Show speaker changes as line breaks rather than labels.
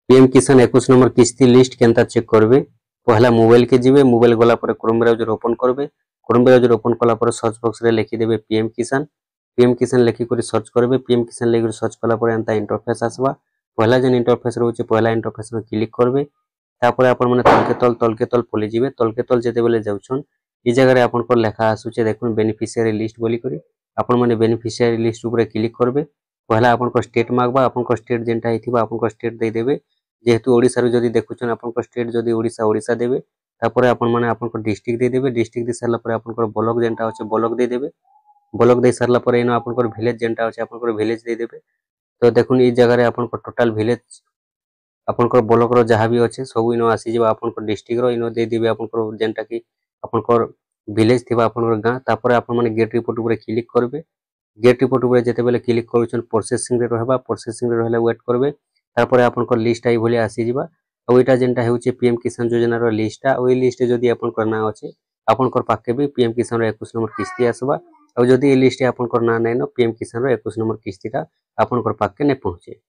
PM किसान 21 number किस्ती list केनता check करबे पहला मोबाइल के जिबे मोबाइल गला पर क्रोम ब्राउजर ओपन करबे क्रोम ब्राउजर ओपन कला पर सर्च बॉक्स रे लिखि देबे पीएम किसान लिखि करी सर्च करबे पीएम किसान लिखि सर्च कला पर एंता इंटरफेस आसबा पहला जन इंटरफेस रहउचे पहला इंटरफेस में क्लिक करबे तापर आपण माने तल के तल पले जिबे तल के तल जेते बेले जाउछन ई जगह रे आपण को लेखा आसुचे देखुन बेनिफिशियरी लिस्ट बोली करी आपण माने बेनिफिशियरी लिस्ट ऊपर क्लिक करबे पहला आपण को स्टेट मागबा आपण को स्टेट जेंटा हेतिबा आपण को स्टेट दे देबे जेहेतु ओडिसा रो जदी देखुछन आपण को स्टेट जदी ओडिसा देबे तापर आपण माने आपण को डिस्ट्रिक्ट दे देबे डिस्ट्रिक्ट दे सरला पर आपण को ब्लॉक जेंटा होचे ब्लॉक दे देबे ब्लॉक दे सरला पर एनो आपण को विलेज जेंटा होचे आपण को विलेज दे देबे तो देखुन ई जगह रे आपण को टोटल विलेज आपण को ब्लॉक रो जहां भी होचे सब इनो आसी जेबा आपण को डिस्ट्रिक्ट रो इनो दे देबे आपण को जेंटा की आपण को विलेज थिबा आपण को गां तापर आपण माने गेट रिपोर्ट ऊपर क्लिक करबे गेट रिपोर्ट ऊपर जेते बेले क्लिक करूछन प्रोसेसिंग रे रहबा प्रोसेसिंग रे रहले वेट करबे तापर आपण को लिस्ट आई भली आसी जिबा ओइटा जेंटा हेउचे पीएम किसान योजना रो लिस्टा ओइ लिस्ट जदी आपण को ना होचे आपण को पाके भी पीएम किसान रो 21 नंबर किस्ती आसबा और जदी ए लिस्ट आपण को ना नै न पीएम किसान रो 21 नंबर किस्तीटा आपण को पाके नै पहुंचे।